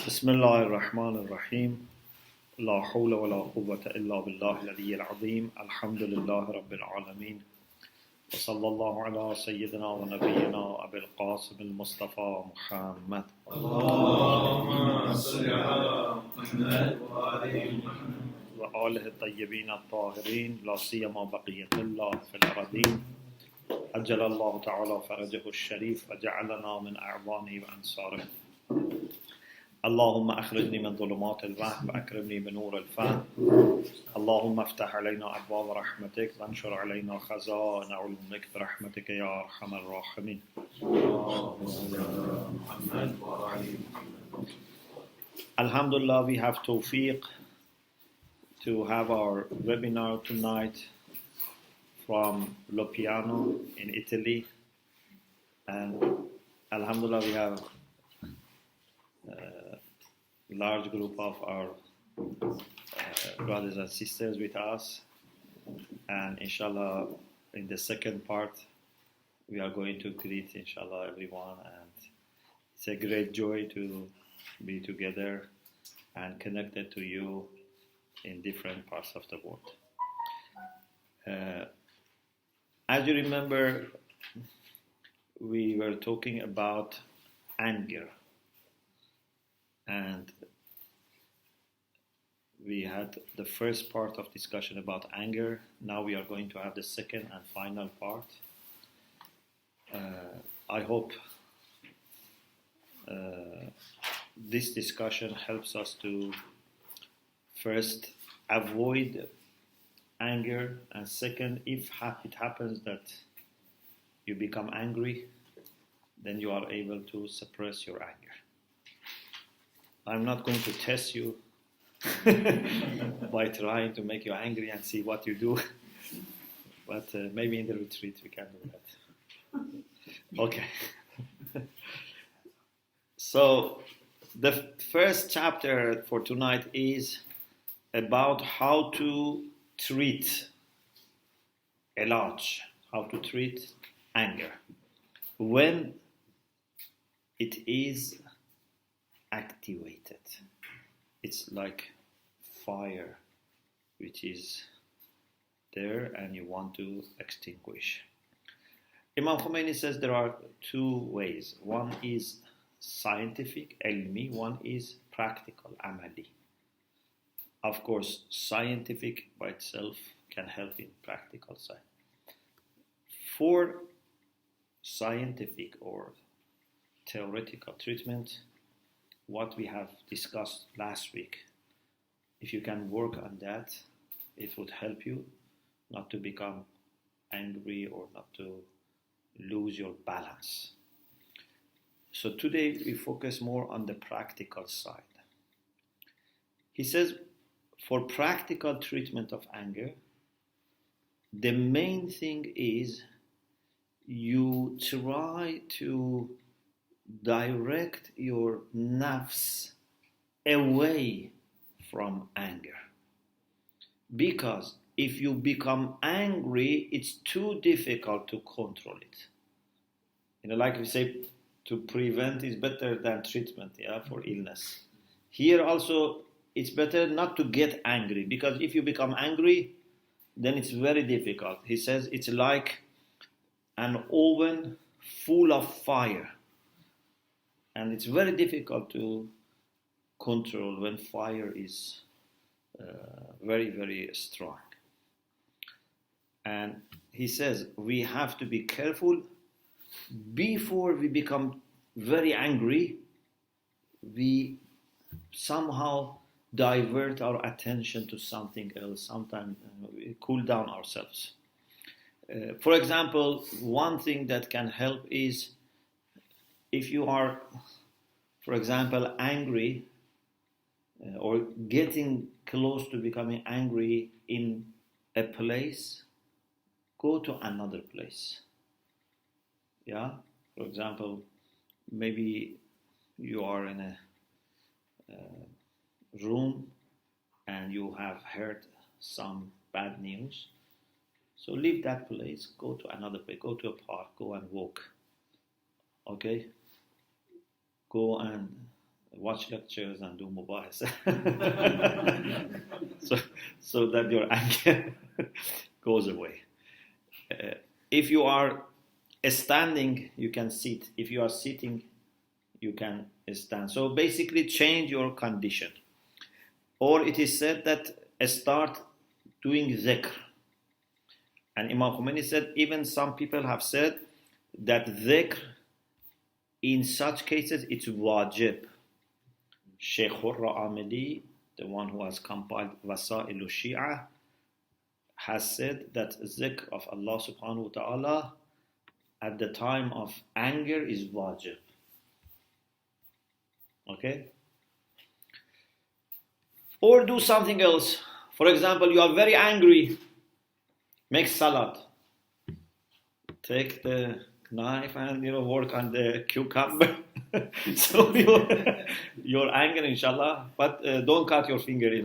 بسم الله الرحمن الرحيم لا حول ولا قوة إلا بالله العلي العظيم الحمد لله رب العالمين وصلى الله على سيدنا ونبينا أبي القاسم المصطفى محمد اللهم صل على محمد وآله الطيبين الطاهرين لا سيما بقية الله في الأرضين أجل الله تعالى فرجه الشريف وجعلنا من أعوانه وأنصاره اللهم أخرجني من ظلمات الوهم وأكرمني بنور الفهم اللهم افتح علينا أبواب رحمتك وانشر علينا خزائن علمك برحمتك يا أرحم الراحمين. Alhamdulillah, we have tawfiq to have our webinar tonight from Lopiano in Italy, and Alhamdulillah we have large group of our brothers and sisters with us, and inshallah in the second part we are going to greet inshallah everyone, and it's a great joy to be together and connected to you in different parts of the world. As you remember, we were talking about anger, and we had the first part of discussion about anger. Now we are going to have the second and final part. I hope this discussion helps us to first avoid anger, and second, if it happens that you become angry, then you are able to suppress your anger. I'm not going to test you by trying to make you angry and see what you do, but maybe in the retreat we can do that. Okay. So the first chapter for tonight is about how to treat ilaj, how to treat anger when it is activated. It's like fire which is there and you want to extinguish. Imam Khomeini says there are two ways. One is scientific, ilmi, one is practical, amali. Of course, scientific by itself can help in practical side. For scientific or theoretical treatment, what we have discussed last week, if you can work on that, it would help you not to become angry or not to lose your balance. So today we focus more on the practical side. He says, for practical treatment of anger, the main thing is you try to direct your nafs away from anger. Because if you become angry, it's too difficult to control it. Like we say, to prevent is better than treatment, for illness. Here also, it's better not to get angry, because if you become angry, then it's very difficult. He says it's like an oven full of fire. And it's very difficult to control when fire is very, very strong. And he says we have to be careful before we become very angry. We somehow divert our attention to something else. Sometimes we cool down ourselves. For example, one thing that can help is if you are, for example, angry or getting close to becoming angry in a place, go to another place. Yeah? For example, maybe you are in a room and you have heard some bad news. So leave that place, go to another place, go to a park, go and walk. Okay? Go and watch lectures and do mubahis. so that your anger goes away. If you are standing, you can sit. If you are sitting, you can stand. So basically change your condition. Or it is said that start doing dhikr. And Imam Khomeini said, even some people have said that dhikr, in such cases, it's wajib. Sheikh Hurra Amili, the one who has compiled Wasailu Shia, has said that dhikr of Allah subhanahu wa ta'ala at the time of anger is wajib. Okay? Or do something else. For example, you are very angry. Make salad. Take the knife and work on the cucumber. So your anger, inshallah, but don't cut your finger.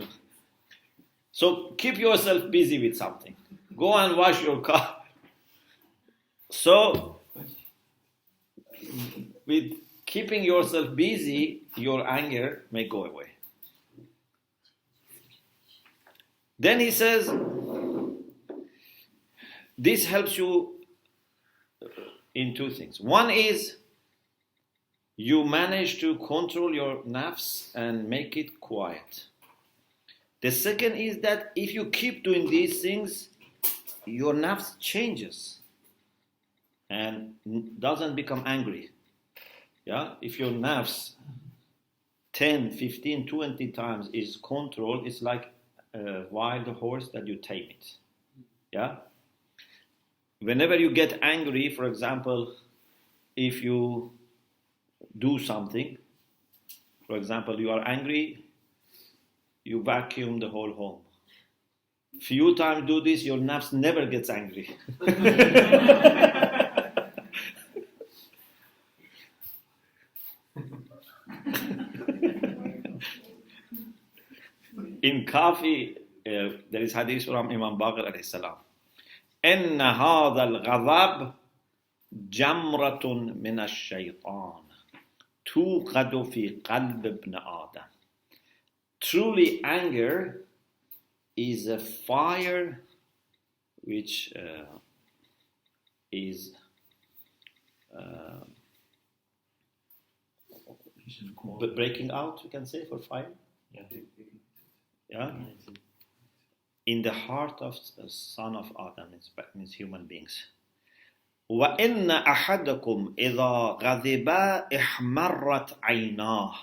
So keep yourself busy with something. Go and wash your car. So with keeping yourself busy, your anger may go away. Then he says, this helps you in two things. One is you manage to control your nafs and make it quiet. The second is that if you keep doing these things, your nafs changes and doesn't become angry. Yeah? If your nafs 10, 15, 20 times is controlled, it's like a wild horse that you tame it. Yeah? Whenever you get angry, for example, if you do something, for example, you are angry, you vacuum the whole home. Few times do this, your nafs never gets angry. In Kafi, there is hadith from Imam Baqir alayhi salam. إن هذا الغضب جمرة من الشيطان توقد في قلب ابن آدم. Truly, anger is a fire which is breaking out, we can say, for fire. Yeah. In the heart of the son of Adam, it means human beings. وَإِنَّ أَحَدَكُمْ إِذَا غَضِبَ إِحْمَرَّتْ عَيْنَاهُ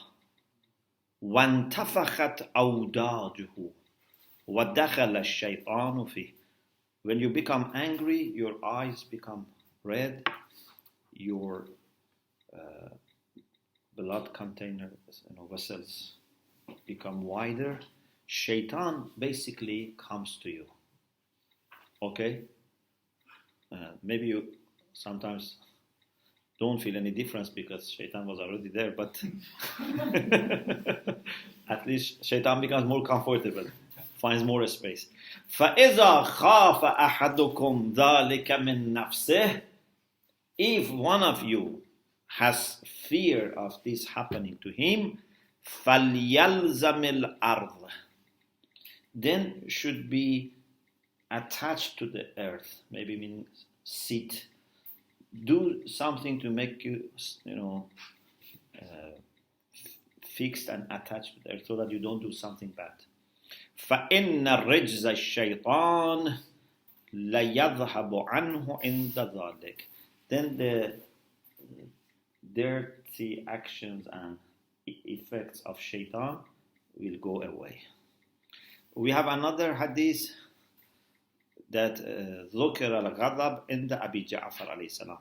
وَانْتَفَخَتْ أَوْدَاجُهُ وَدَخَلَ الشَّيْطَانُ فِيهِ. When you become angry, your eyes become red, your blood container vessels become wider. Shaitan basically comes to you. Okay? Maybe you sometimes don't feel any difference because Shaitan was already there, but at least Shaitan becomes more comfortable, finds more space. فَإِذَا خَافَ أَحَدُكُمْ ذَلِكَ مِنْ نَفْسِهِ. If one of you has fear of this happening to him, فَلْيَلْزَمِ الْأَرْضِ. Then should be attached to the earth. Maybe means sit. Do something to make you, fixed and attached to the earth so that you don't do something bad. فَإِنَّ الرِّجْزَ الشَّيْطَانِ لَيَذْهَبُ عَنْهُ عِنْدَ ذَلِكَ. Then the dirty actions and effects of shaitan will go away. We have another hadith that ذُكِرَ الْغَضَبْ عند أبي جعفر عليه السلام.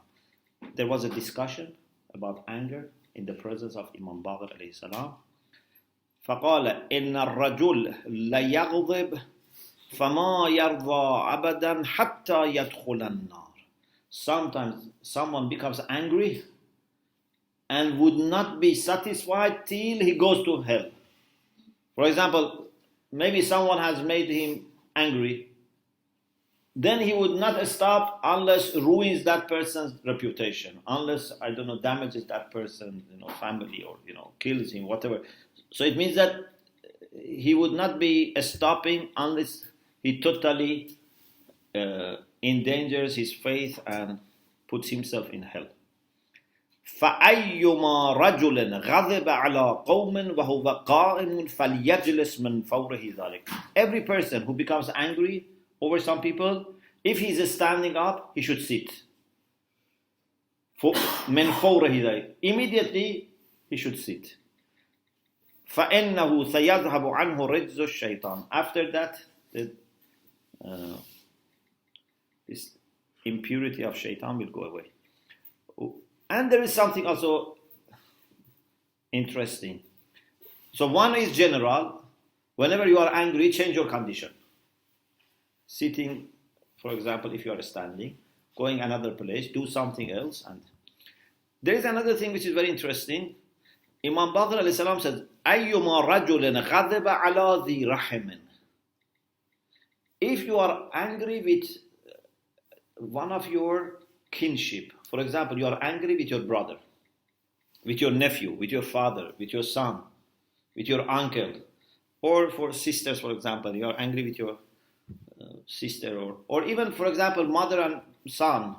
There was a discussion about anger in the presence of Imam Baqir عليه السلام. فقال إن الرجل ليغضب فما يرضى أبدا حتى يدخل النار. Sometimes someone becomes angry and would not be satisfied till he goes to hell. For example, maybe someone has made him angry then he would not stop unless ruins that person's reputation, unless, I don't know, damages that person's family, or kills him, whatever. So it means that he would not be stopping unless he totally endangers his faith and puts himself in hell. فَأَيُّمَا رَجُلٍ غَضِبَ عَلَىٰ قَوْمٍ وَهُوَ قَائِمٌ فَلْيَجْلِسْ مِنْ فَوْرِهِ ذَلِكَ. Every person who becomes angry over some people, if he is standing up, he should sit. مِنْ فَوْرِهِ ذَلِكَ. Immediately, he should sit. فَإِنَّهُ سَيَذْهَبُ عَنْهُ رِجْزُ الشَّيْطَانِ. After that, this impurity of shaitan will go away. And there is something also interesting. So one is general. Whenever you are angry, change your condition. Sitting, for example, if you are standing, going another place, do something else. And there is another thing which is very interesting. Imam Baqir alayhi salam says, أَيُّمَا رَجُلٍ غَضِبَ عَلَى ذِي رَحِمٍ. If you are angry with one of your kinship, for example, you are angry with your brother, with your nephew, with your father, with your son, with your uncle, or for sisters, for example, you are angry with your sister, or even, for example, mother and son.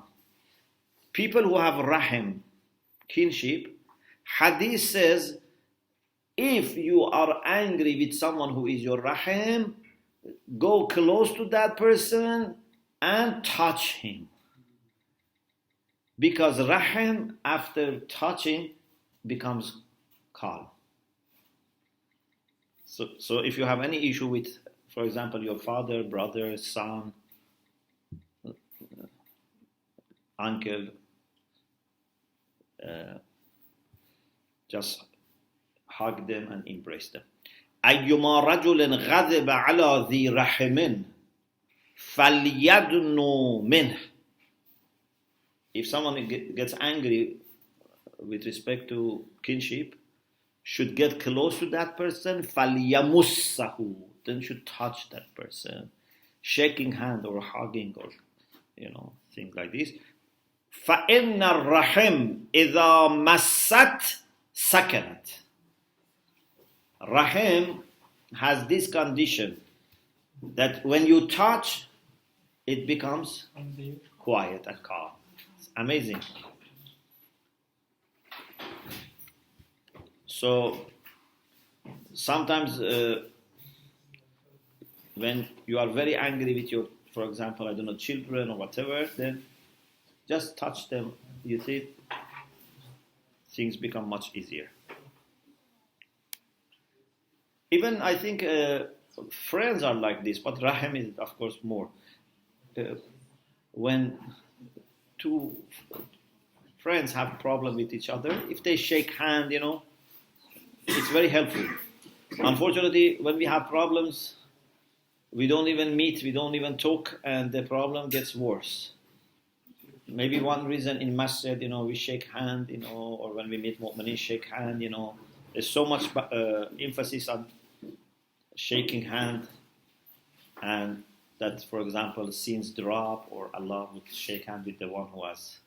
People who have rahim, kinship, hadith says, if you are angry with someone who is your rahim, go close to that person and touch him. Because rahim, after touching, becomes calm. So if you have any issue with, for example, your father, brother, son, uncle, just hug them and embrace them. أَيُّمَا رَجُلٍ غَضِبَ عَلَى ذِي رَحِمٍ فَلْيَدْنُ مِنْهُ. If someone gets angry with respect to kinship, should get close to that person, فَلْيَمُسَّهُ. Then should touch that person, shaking hand or hugging or things like this. فَإِنَّ الرَّحِمْ إِذَا مَسَّتْ سَكَنَتْ. Rahim has this condition that when you touch, it becomes quiet and calm. It's amazing. So sometimes when you are very angry with your, for example, I don't know, children or whatever, then just touch them. You see, things become much easier. Even I think friends are like this, but rahim is of course more. When two friends have a problem with each other, if they shake hand, it's very helpful. Unfortunately, when we have problems, we don't even meet, we don't even talk, and the problem gets worse. Maybe one reason in masjid, we shake hand, or when we meet mu'minin, shake hand, there's so much emphasis on shaking hand, and that, for example, sins drop, or Allah would shake hand with the one who has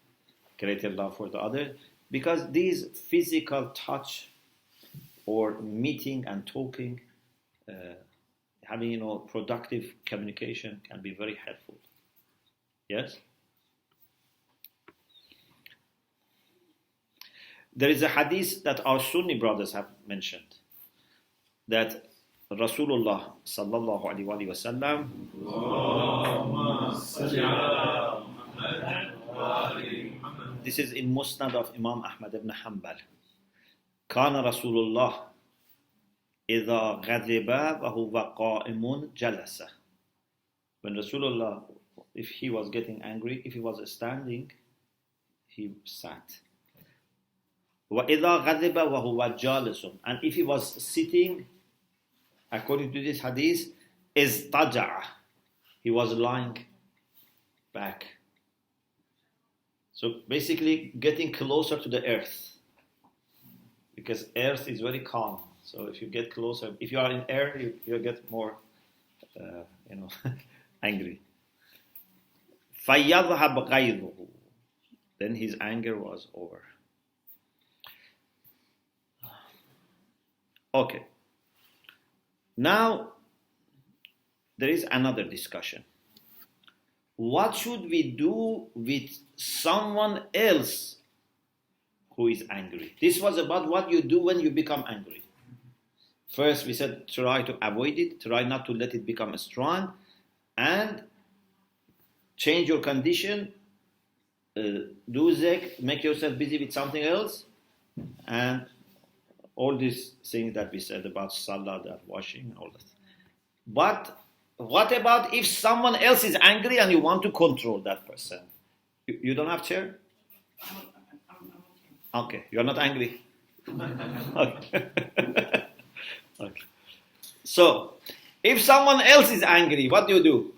greater love for the other, because these physical touch or meeting and talking, having productive communication can be very helpful. Yes. There is a hadith that our Sunni brothers have mentioned, that Rasulullah sallallahu alaihi wasallam, this is in Musnad of Imam Ahmad ibn Hanbal. كان رسول الله إذا غضب وهو قائم جلس. When Rasulullah, if he was getting angry, if he was standing, he sat. وإذا غضب وهو جالس. And if he was sitting, according to this hadith, اضطجع. He was lying back. So basically getting closer to the earth. Because earth is very calm. So if you get closer, if you are in air, you get more, angry. فَيَذْهَبْ غَيْظُهُ. Then his anger was over. Okay. Now, there is another discussion. What should we do with someone else who is angry? This was about what you do when you become angry. First, we said try to avoid it, try not to let it become strong, and change your condition, do zikr, make yourself busy with something else, and all these things that we said about salah, that washing, all that. But what about if someone else is angry and you want to control that person? You don't have chair? Okay, you're not angry. Okay. Okay. So, if someone else is angry, what do?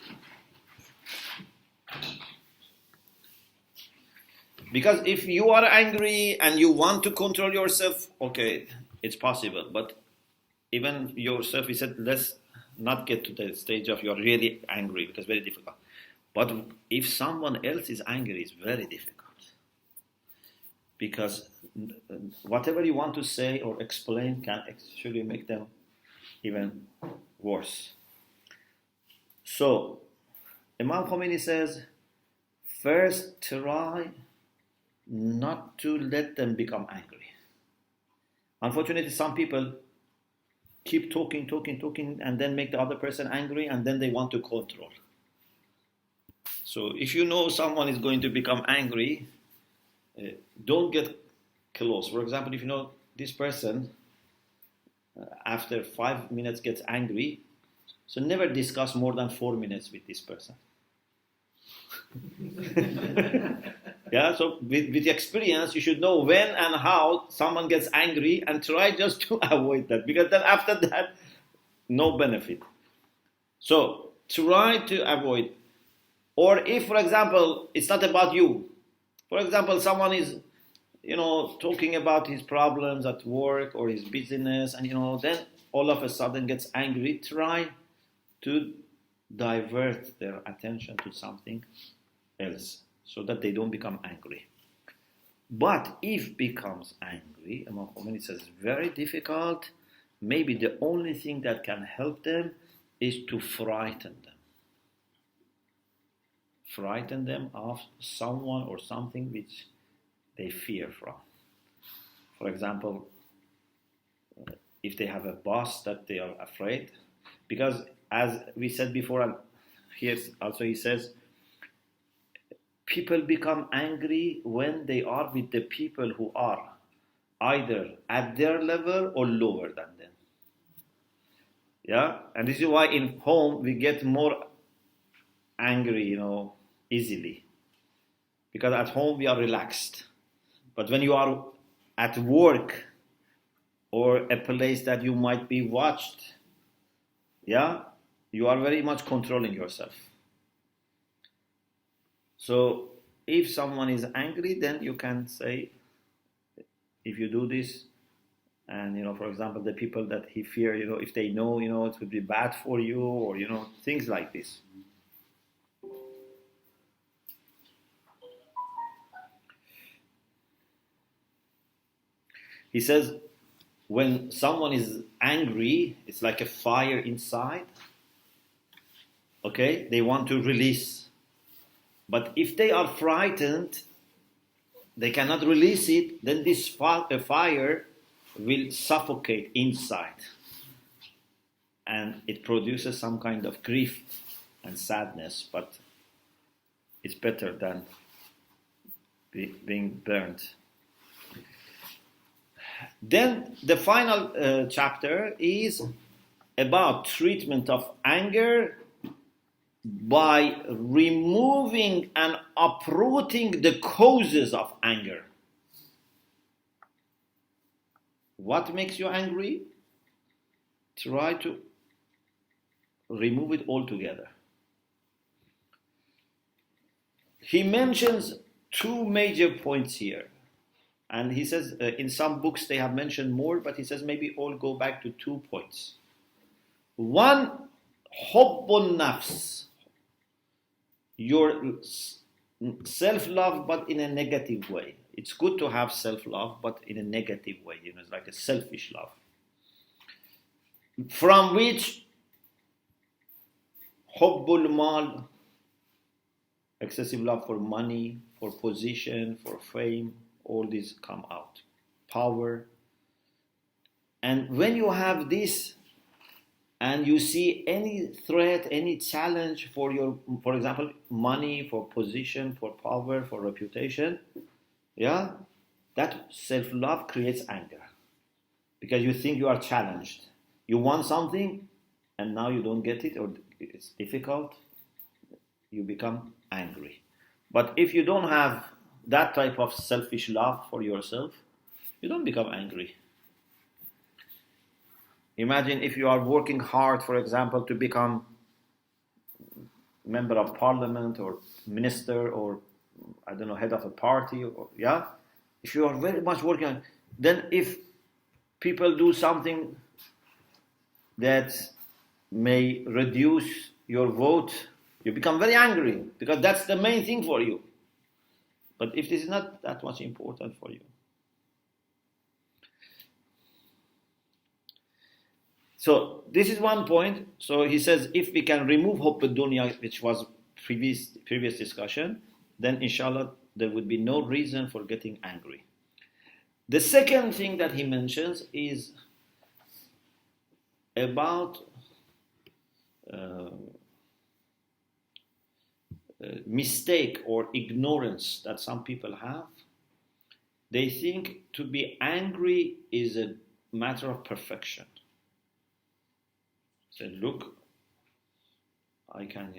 Because if you are angry and you want to control yourself, okay, it's possible. But even yourself, we said, let's not get to the stage of you're really angry, because it's very difficult. But if someone else is angry, it's very difficult. Because whatever you want to say or explain can actually make them even worse. So, Imam Khomeini says, first try not to let them become angry. Unfortunately, some people keep talking, and then make the other person angry, and then they want to control. So if you know someone is going to become angry, don't get close. For example, if you know this person, after 5 minutes gets angry, so never discuss more than 4 minutes with this person. Yeah, so with experience, you should know when and how someone gets angry, and try just to avoid that, because then after that, no benefit. So try to avoid. Or if, for example, it's not about you. For example, someone is, talking about his problems at work or his business, and, then all of a sudden gets angry. Try to divert their attention to something else, so that they don't become angry. But if becomes angry, Imam Khomeini says it's very difficult. Maybe the only thing that can help them is to frighten them. Frighten them of someone or something which they fear from. For example, if they have a boss that they are afraid, because as we said before, and here also he says, people become angry when they are with the people who are either at their level or lower than them. Yeah, and this is why in home we get more angry, easily, because at home we are relaxed. But when you are at work or a place that you might be watched, yeah, you are very much controlling yourself. So if someone is angry, then you can say, if you do this, and for example, the people that he fear, if they know, it would be bad for you, or things like this. He says, when someone is angry, it's like a fire inside. Okay, they want to release. But if they are frightened, they cannot release it, then this fire will suffocate inside. And it produces some kind of grief and sadness, but it's better than being burnt. Then the final chapter is about treatment of anger by removing and uprooting the causes of anger. What makes you angry? Try to remove it altogether. He mentions two major points here. And he says, in some books they have mentioned more, but he says maybe all go back to 2 points. One, hubbun nafs, your self-love, but in a negative way. It's good to have self-love, but in a negative way. It's like a selfish love, from which hubbul mal, excessive love for money, for position, for fame, all these come out. Power. And when you have this, and you see any threat, any challenge for for example, money, for position, for power, for reputation, that self-love creates anger. Because you think you are challenged. You want something, and now you don't get it, or it's difficult, you become angry. But if you don't have that type of selfish love for yourself, you don't become angry. Imagine if you are working hard, for example, to become member of parliament or minister or, I don't know, head of a party, if you are very much working on, then if people do something that may reduce your vote, you become very angry because that's the main thing for you. But if this is not that much important for you. So this is one point. So he says, if we can remove hubb dunya, which was previous discussion, then inshallah there would be no reason for getting angry. The second thing that he mentions is about mistake or ignorance that some people have. They think to be angry is a matter of perfection. Say, look, I can,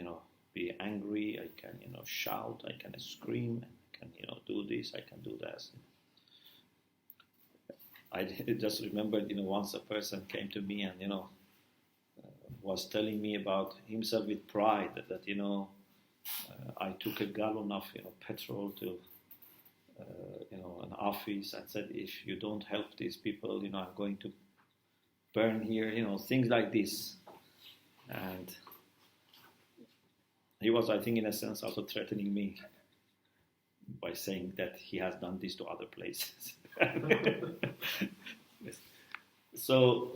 be angry, I can, shout, I can scream, I can, do this, I can do that. I just remembered, once a person came to me and, was telling me about himself with pride that I took a gallon of, petrol to, an office and said, if you don't help these people, I'm going to burn here, things like this. And he was, I think, in a sense, also threatening me by saying that he has done this to other places. So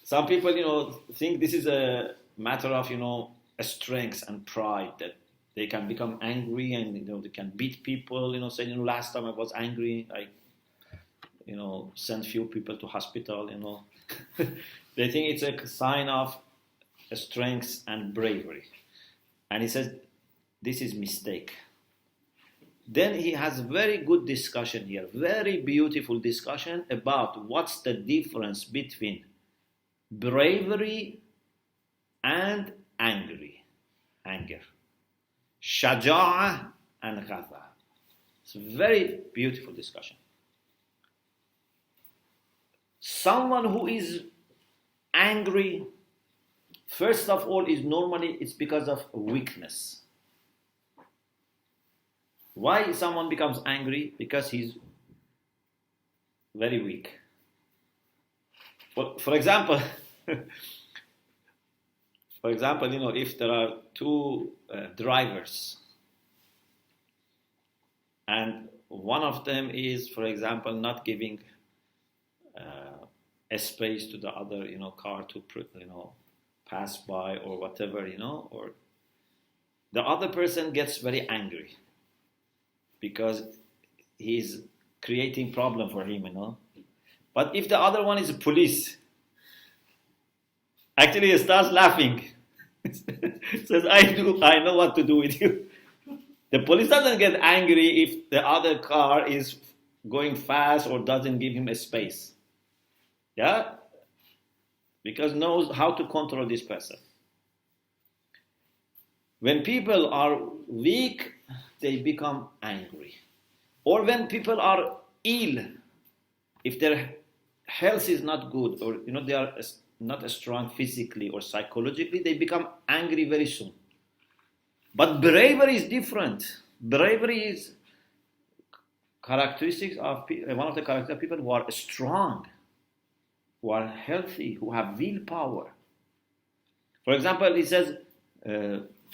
some people, think this is a matter of, a strength and pride, that they can become angry and, they can beat people, saying, last time I was angry, I, sent few people to hospital, They think it's a sign of strength and bravery. And he says, this is mistake. Then he has very good discussion here, very beautiful discussion about what's the difference between bravery and anger. Shaja'ah and ghadab. It's a very beautiful discussion. Someone who is angry, first of all, it's because of weakness. Why someone becomes angry? Because he's very weak. For example, if there are two drivers, and one of them is, for example, not giving a space to the other, car to, pass by or whatever, or the other person gets very angry because he's creating problem for him, But if the other one is a police, actually he starts laughing. Says, I know what to do with you. The police doesn't get angry if the other car is going fast or doesn't give him a space. Yeah? Because knows how to control this person. When people are weak, they become angry. Or when people are ill, if their health is not good, or they are not as strong physically or psychologically, they become angry very soon. But bravery is different. Bravery is characteristics of one of the characteristics of people who are strong, who are healthy, who have willpower. For example, he says,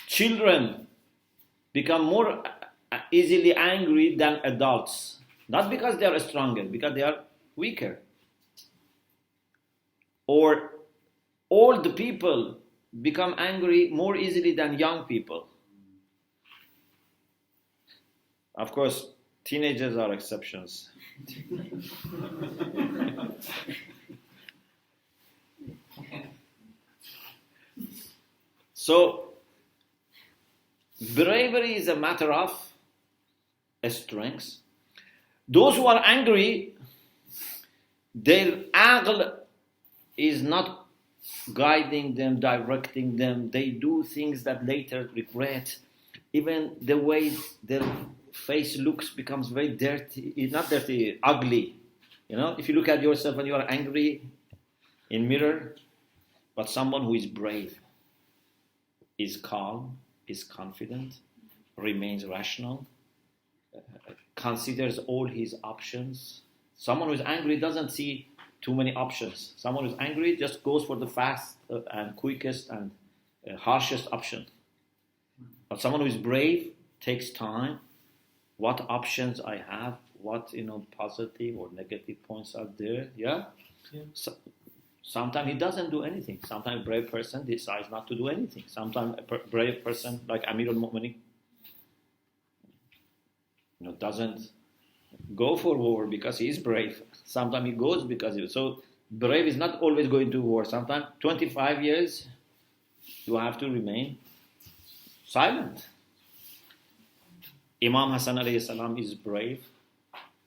children become more easily angry than adults. Not because they are stronger, because they are weaker. Or old people become angry more easily than young people. Of course, teenagers are exceptions. So, bravery is a matter of strength. Those who are angry, their aql is not guiding them, directing them. They do things that later regret. Even the way their face looks becomes very dirty. It's not dirty, ugly. You know, if you look at yourself when you are angry in mirror, but someone who is brave, is calm, is confident, remains rational, considers all his options. Someone who is angry doesn't see too many options. Someone who is angry just goes for the fast and quickest and harshest option. But someone who is brave takes time. What options I have? What positive or negative points are there? Yeah. So, sometimes he doesn't do anything. Sometimes a brave person decides not to do anything. Sometimes a brave person like Amir al-Mu'minin doesn't go for war because he is brave. Sometimes he goes because so brave is not always going to war. Sometimes 25 years you have to remain silent. Imam Hassan alayhi salam is brave,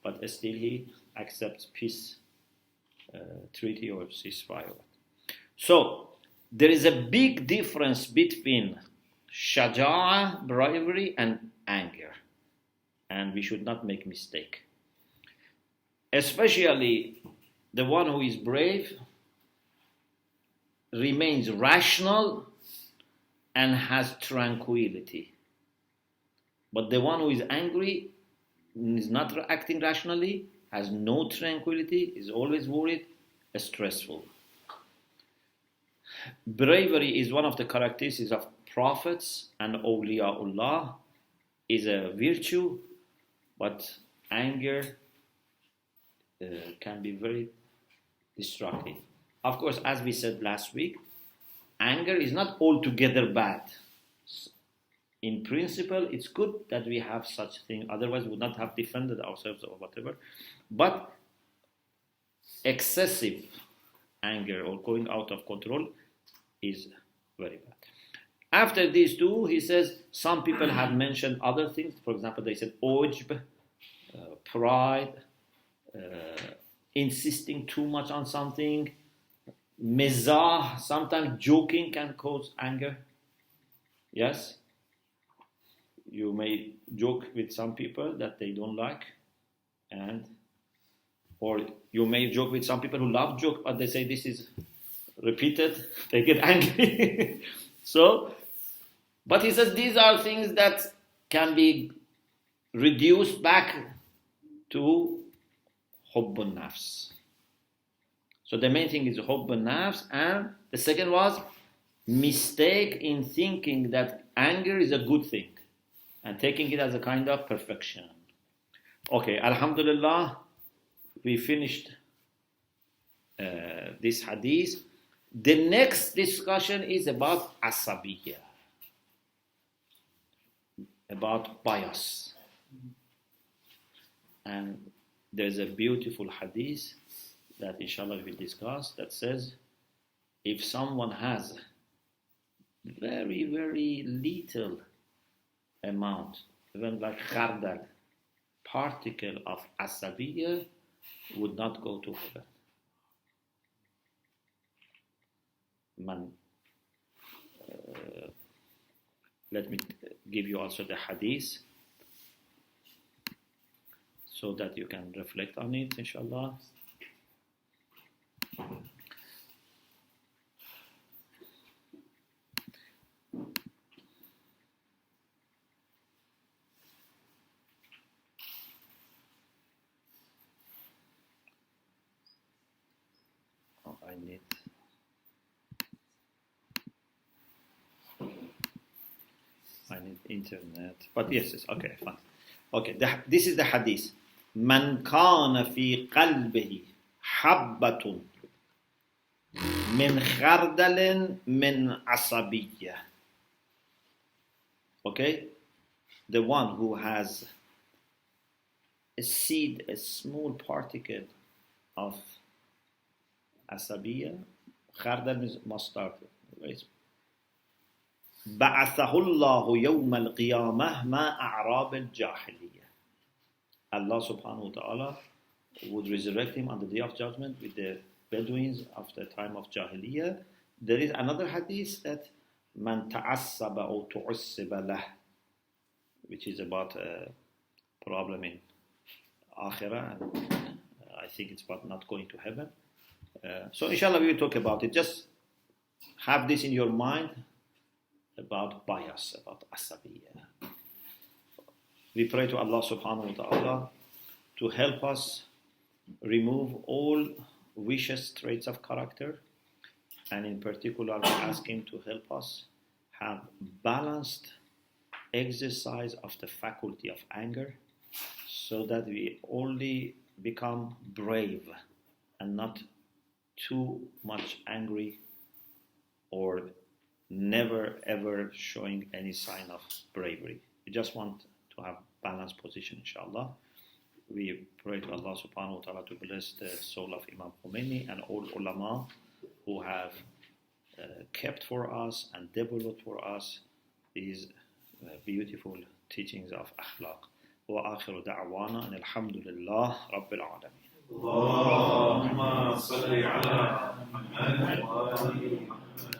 but still he accepts peace treaty or ceasefire. So there is a big difference between shaja'a, bravery, and anger, and we should not make mistake. Especially the one who is brave remains rational and has tranquility. But the one who is angry is not acting rationally, has no tranquility, is always worried, stressful. Bravery is one of the characteristics of prophets and awliyaullah, is a virtue, but anger can be very destructive. Of course, as we said last week, anger is not altogether bad. In principle, it's good that we have such thing. Otherwise, we would not have defended ourselves or whatever. But excessive anger or going out of control is very bad. After these two, he says, some people have mentioned other things. For example, they said ujb, pride, insisting too much on something, mizah, sometimes joking can cause anger. Yes? You may joke with some people that they don't like, or you may joke with some people who love joke, but they say this is repeated, they get angry. So, but he says these are things that can be reduced back to hubbun nafs. So the main thing is hubbun nafs, and the second was mistake in thinking that anger is a good thing and taking it as a kind of perfection. Okay, alhamdulillah, we finished this hadith. The next discussion is about asabiyya, about bias. And there's a beautiful hadith that inshallah we will discuss that says, if someone has very, very little amount, even like khardal, particle of asabiyya, would not go to heaven. Let me give you also the hadith so that you can reflect on it, inshallah. I need internet, but yes, it's okay, fine. Okay, this is the hadith. من كان في قلبه حبة من خردل من عصبية. Okay, the one who has a seed, a small particle of asabiya, khardal is mustard, right? بعثه الله يوم القيامة ما أعراب الجاهلية. Allah subhanahu wa ta'ala would resurrect him on the day of judgment with the Bedouins of the time of Jahiliyyah. There is another hadith that man ta'assaba or tu'assiba lah, which is about a problem in Akhirah, and I think it's about not going to heaven. So inshallah we will talk about it. Just have this in your mind about bias, about asabiyya. We pray to Allah subhanahu wa ta'ala to help us remove all vicious traits of character, and in particular we ask Him to help us have balanced exercise of the faculty of anger, so that we only become brave and not too much angry or never ever showing any sign of bravery. We just want to have balanced position, inshallah. We pray to Allah subhanahu wa ta'ala to bless the soul of Imam Khomeini and all ulama who have kept for us and developed for us these beautiful teachings of akhlaq. وآخر دعوانا أن الحمد لله رب العالمين. اللهم صل على محمد وآل محمد.